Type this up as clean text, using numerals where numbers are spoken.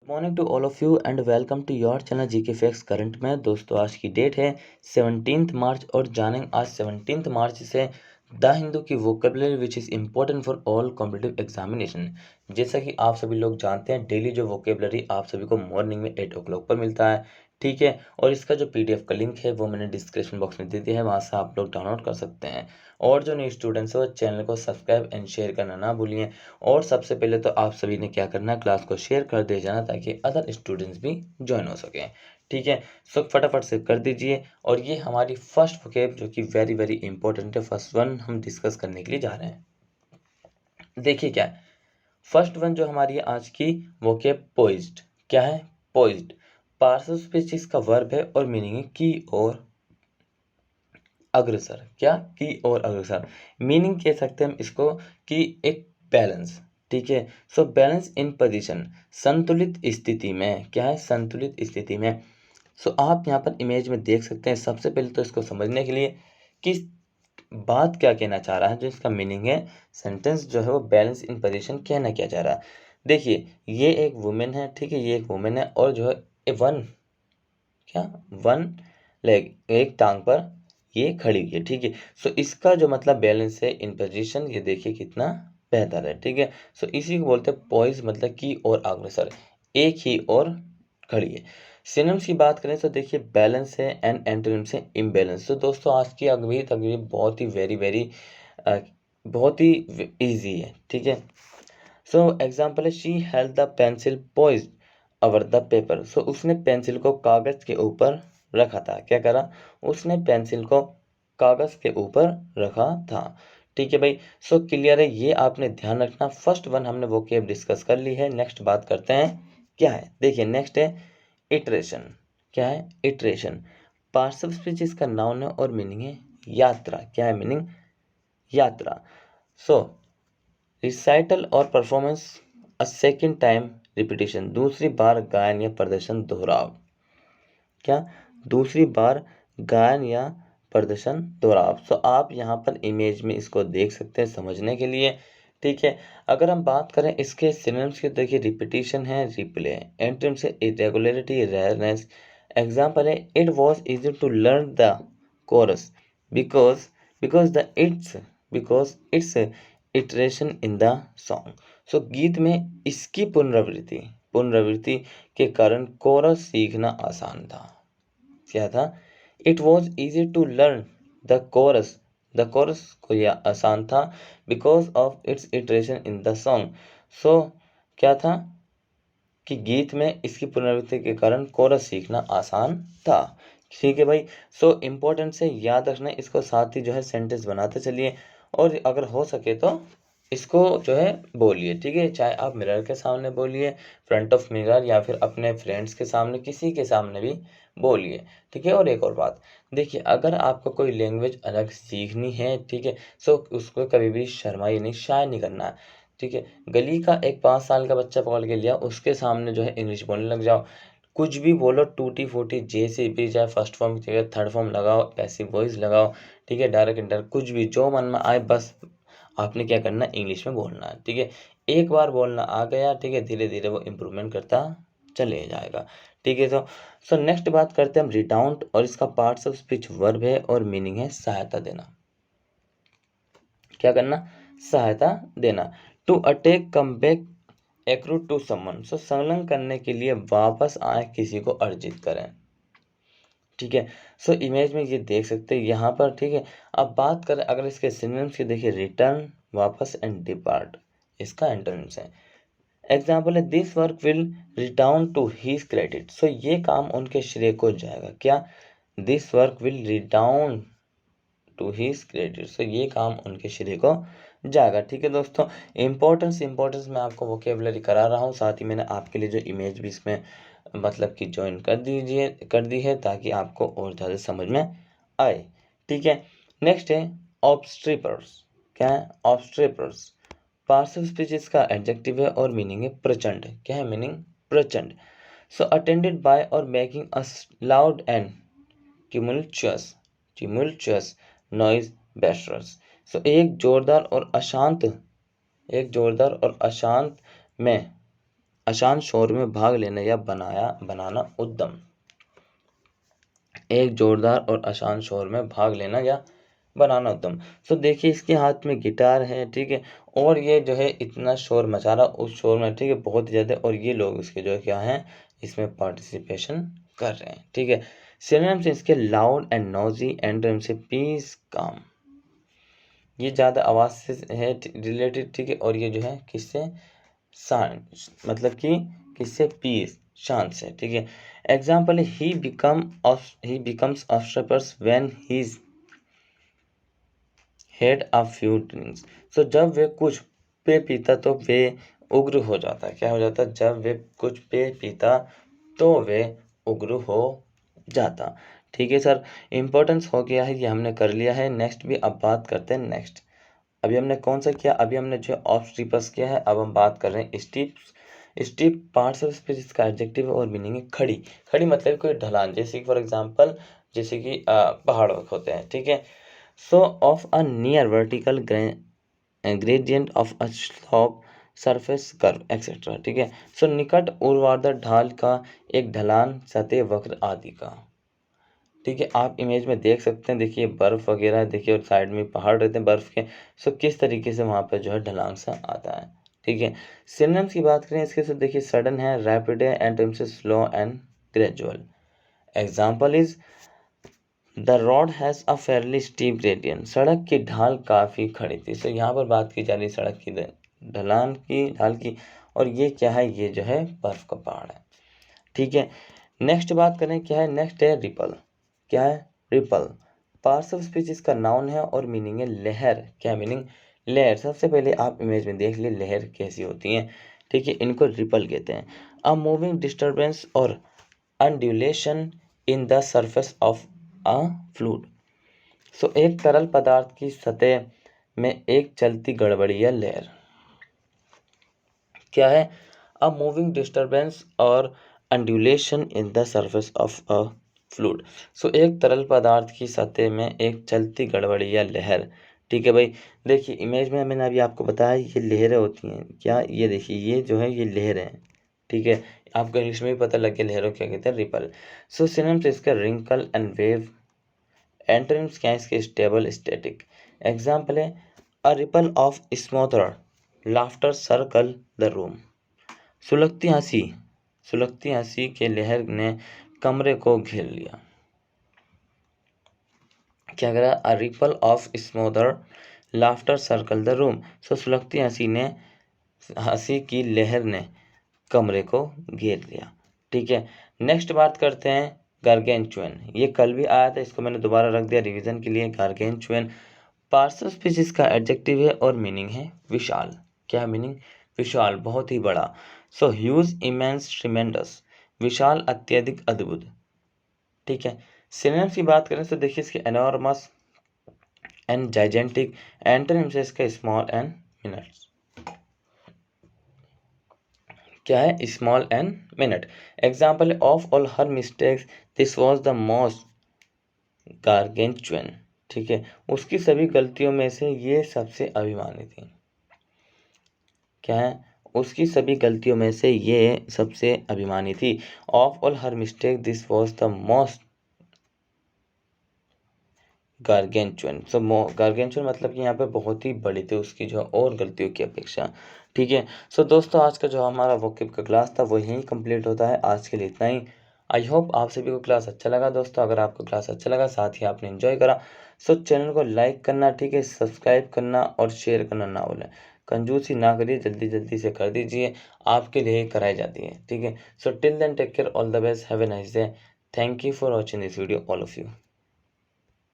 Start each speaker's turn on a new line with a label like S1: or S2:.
S1: Morning to all of you and welcome to your channel GK facts current में। दोस्तों आज की date है 17 मार्च और जानेंगे आज 17 मार्च से द हिंदू की vocabulary which is important for all competitive examination. जैसा कि आप सभी लोग जानते हैं डेली जो वोकेबलरी आप सभी को मॉर्निंग में 8 o'clock पर मिलता है, ठीक है। और इसका जो पीडीएफ का लिंक है वो मैंने डिस्क्रिप्शन बॉक्स में दे दिया है, वहाँ से आप लोग डाउनलोड कर सकते हैं। और जो न्यू स्टूडेंट्स है वो चैनल को सब्सक्राइब एंड शेयर करना ना भूलिए। और सबसे पहले तो आप सभी ने क्या करना है, क्लास को शेयर कर दे जाना ताकि अदर स्टूडेंट्स भी ज्वाइन हो सकें, ठीक है। सो फटाफट से कर दीजिए। और ये हमारी फर्स्ट वोकेब जो कि वेरी वेरी इंपॉर्टेंट है, फर्स्ट वन हम डिस्कस करने के लिए जा रहे हैं। देखिए क्या है फर्स्ट वन जो हमारी है आज की वोकेब पोइज्ड। क्या है पोइज्ड? पार्सल स्पीच का वर्ब है और मीनिंग है की और अग्रसर। क्या? की और अग्रसर। मीनिंग कह सकते हैं हम इसको कि एक बैलेंस, ठीक है। सो बैलेंस इन पोजीशन, संतुलित स्थिति में। क्या है? संतुलित स्थिति में। सो आप यहाँ पर इमेज में देख सकते हैं। सबसे पहले तो इसको समझने के लिए कि बात क्या कहना चाह रहा है, जो इसका मीनिंग है सेंटेंस जो है वो बैलेंस इन पोजीशन कहना क्या चाह रहा है। देखिए ये एक वुमेन है, ठीक है, ये एक वुमेन है और जो है वन लेग, एक टांग पर ये खड़ी हुई है, ठीक है। सो इसका जो मतलब बैलेंस है इन पोजीशन, ये देखिए कितना बेहतर है, ठीक है। सो इसी को बोलते हैं पॉइज, मतलब की और अग्रसर, एक ही और खड़ी है। सिनोनिम्स की बात करें तो देखिए बैलेंस है एंड एंटोनिम्स है इम्बैलेंस। तो दोस्तों आज की अगली तकरीर बहुत ही वेरी बहुत ही इजी है, ठीक है। सो एग्जाम्पल है she held the pencil poised over the paper. So उसने पेंसिल को कागज के ऊपर रखा था। क्या करा? उसने पेंसिल को कागज के ऊपर रखा था, ठीक है भाई। सो क्लियर है, ये आपने ध्यान रखना। फर्स्ट वन हमने वोकेब डिस्कस कर ली है। नेक्स्ट बात करते हैं क्या है। देखिए नेक्स्ट है इटरेशन। क्या है? इटरेशन। पार्ट्स स्पीच इसका नाउन है और मीनिंग है यात्रा। क्या है मीनिंग? यात्रा। सो रिसाइटल और performance a second time repetition, दूसरी बार गायन या प्रदर्शन दोहराव। क्या? दूसरी बार गायन या प्रदर्शन दोहराव। सो आप यहाँ पर इमेज में इसको देख सकते हैं समझने के लिए, ठीक है। अगर हम बात करें इसके सिनोनिम्स की, देखिए रिपीटिशन है रिप्ले, एंटोनिम्स है इरेगुलरिटी रेयरनेस। एग्जांपल है it was easy to learn the chorus because because its iteration in the song. So गीत में इसकी पुनरावृत्ति के कारण कोरस सीखना आसान था। क्या था? It was easy to learn the chorus को यह आसान था because of its iteration in the song. So क्या था कि गीत में इसकी पुनरावृत्ति के कारण कोरस सीखना आसान था, ठीक है भाई। सो इम्पोर्टेंट से याद रखना इसको, साथ ही जो है सेंटेंस बनाते चलिए और अगर हो सके तो इसको जो है बोलिए, ठीक है। चाहे आप मिरर के सामने बोलिए, फ्रंट ऑफ मिरर, या फिर अपने फ्रेंड्स के सामने, किसी के सामने भी बोलिए, ठीक है। और एक और बात, देखिए अगर आपको कोई लैंग्वेज अलग सीखनी है, ठीक है, सो उसको कभी भी शर्माई नहीं, शाय नहीं करना है, ठीक है। गली का एक 5 साल का बच्चा पकड़ के लिया, उसके सामने जो है इंग्लिश बोलने लग जाओ, कुछ भी बोलो, टूटी फूटी जैसे भी, चाहे फर्स्ट फॉर्म की जगह थर्ड फॉर्म लगाओ, पैसिव वॉइस लगाओ, ठीक है, डायरेक्ट इंटर, कुछ भी जो मन में आए, बस आपने क्या करना है, इंग्लिश में बोलना है, ठीक है। एक बार बोलना आ गया, ठीक है, धीरे धीरे वो इम्प्रूवमेंट करता चले जाएगा, ठीक है। सो नेक्स्ट बात करते हैं हम रिडाउंट, और इसका पार्ट्स ऑफ स्पीच वर्ब है और मीनिंग है सहायता देना। क्या करना? सहायता देना। To attack, come back, accrue to summon. So संलग्न करने के लिए, वापस आए, किसी को अर्जित करें, ठीक है। सो इमेज में ये देख सकते हैं यहाँ पर, ठीक है। अब बात करें अगर इसके सिनोनिम्स की, देखिए रिटर्न, वापस, एंड डिपार्ट, इसका एंटोनिम्स है। एग्जाम्पल है this work will redound to his credit. So ये काम उनके श्रेय को जाएगा। क्या? This work will redound to his credit. So ये काम उनके श्रेय को जाएगा, ठीक है दोस्तों। इंपॉर्टेंस मैं आपको वोकेबलरी करा रहा हूँ, साथ ही मैंने आपके लिए जो इमेज भी इसमें मतलब कि ज्वाइन कर दी है ताकि आपको और ज़्यादा समझ में आए, ठीक है। नेक्स्ट है ऑब्स्ट्रीपर्स। क्या है? ऑब्स्ट्रीपर्स। पार्श्व स्पीच इसका एडजेक्टिव है और मीनिंग है प्रचंड। क्या है मीनिंग? प्रचंड। सो अटेंडेड बाय और making a loud and tumultuous noise boisterous। सो एक जोरदार और अशांत में आसान शोर में भाग लेना या बनाना उद्यम। एक जोरदार और आसान शोर में भाग लेना या बनाना उद्यम। सो देखिए इसके हाथ में गिटार है, ठीक है, और ये जो है इतना शोर मचा रहा उस शोर में, ठीक है, बहुत ही ज़्यादा, और ये लोग इसके जो है क्या हैं, इसमें पार्टिसिपेशन कर रहे हैं, ठीक है। सिनोनिम से इसके लाउड एंड नॉइजी, एंटोनिम से पीस काम, ये ज़्यादा आवाज़ से है रिलेटेड, ठीक है, और ये जो है किससे, शांत, मतलब कि किससे, पीस, शांत से, ठीक है। एग्जाम्पल है he becomes obstreperous when he had a few drinks. So जब वे कुछ पे पीता तो वे उग्र हो जाता। क्या हो जाता? जब वे कुछ पे पीता तो वे उग्र हो जाता। ठीक है सर, इम्पोर्टेंस हो गया है, ये हमने कर लिया है। नेक्स्ट भी अब बात करते हैं नेक्स्ट। अभी हमने कौन सा किया? अभी हमने जो ऑफ स्टीपर्स किया है। अब हम बात कर रहे हैं steps. Steep parts of speech, इसका एडजेक्टिव और मीनिंग है खड़ी। खड़ी मतलब कोई ढलान, जैसे फॉर एग्जांपल जैसे कि पहाड़ होते हैं, ठीक है। सो of a near vertical gradient of a slope surface curve etcetera, ठीक है। सो निकट ऊर्ध्वाधर ढाल का, एक ढलान, सतह वक्र आदि का, ठीक है। आप इमेज में देख सकते हैं, देखिए बर्फ वगैरह, देखिए और साइड में पहाड़ रहते हैं बर्फ के। सो किस तरीके से वहाँ पर जो है ढलान सा आता है, ठीक है। सिनोनिम्स की बात करें इसके, तो देखिए सडन है, रैपिड है, एंटोनिम से slow and gradual. Example is the road has a fairly steep gradient, सड़क की ढाल काफ़ी खड़ी थी। तो यहाँ पर बात की जा रही सड़क की ढाल की, और ये क्या है? ये जो है बर्फ का पहाड़ है, ठीक है। नेक्स्ट बात करें, क्या है? नेक्स्ट है रिपल। क्या है? रिपल पार्ट्स ऑफ स्पीच, इसका नाउन है और मीनिंग है लहर। क्या मीनिंग? लहर। सबसे पहले आप इमेज में देख लिए लहर कैसी होती है, ठीक है, इनको रिपल कहते हैं। अ moving disturbance or undulation in the surface of a fluid. So एक तरल पदार्थ की सतह में एक चलती गड़बड़ी या लहर। क्या है? अ moving disturbance or undulation in the surface of a fluid. So एक तरल पदार्थ की सतह में एक चलती गड़बड़ी या लहर, ठीक है भाई। देखिए इमेज में मैंने अभी आपको बताया ये लहरें होती हैं। क्या? ये देखिए ये जो है ये लहर है, ठीक है। आपको इंग्लिश में भी पता लग गया लहरों क्या कहते हैं, रिपल। सो सिनोनिम्स इसका रिंकल एंड वेव। एंटोनिम्स क्या है इसके? Stable, static. एग्जाम्पल है a ripple of smother laughter circle the room. सुलगती हंसी के लहर ने कमरे को घेर लिया। क्या करा? A ripple of smother laughter circle the room. So सुलगती हंसी की लहर ने कमरे को घेर लिया, ठीक है। नेक्स्ट बात करते हैं गार्गेंचुअन। ये कल भी आया था, इसको मैंने दोबारा रख दिया रिवीजन के लिए। गार्गेंचुअन पार्ट्स ऑफ स्पीच, इसका एडजेक्टिव है और मीनिंग है विशाल। क्या मीनिंग? विशाल, बहुत ही बड़ा। सो ह्यूज, इमेंस, ट्रिमेंडस, विशाल, अत्यधिक, अद्भुत, ठीक है। सिनोनिम्स की बात करें तो देखिए इसके एनॉर्मस एंड जाइजेंटिक। एंटोनिम से इसका स्मॉल एंड मिनट्स। क्या है? Small and minute. Example of all her mistakes this was the most gargantuan, ठीक है। उसकी सभी गलतियों में से ये सबसे अभिमानी थी। क्या है? उसकी सभी गलतियों में से ये सबसे अभिमानी थी। Of all her mistake this was the most gargantuan. So gargantuan मतलब कि यहाँ पे बहुत ही बड़ी थी उसकी जो और गलतियों की अपेक्षा, ठीक है। सो दोस्तों आज का जो हमारा वोकेब का क्लास था वो यहीं कंप्लीट होता है। आज के लिए इतना ही। आई होप आप सभी को क्लास अच्छा लगा दोस्तों। अगर आपको क्लास अच्छा लगा, साथ ही आपने एंजॉय करा, सो चैनल को लाइक करना, ठीक है, सब्सक्राइब करना और शेयर करना ना भूलें। कंजूसी ना करिए, जल्दी जल्दी से कर दीजिए, आपके लिए ही कराई जाती है, ठीक है। So till then take care, all the best, have a nice day. Thank you for watching this video all of you.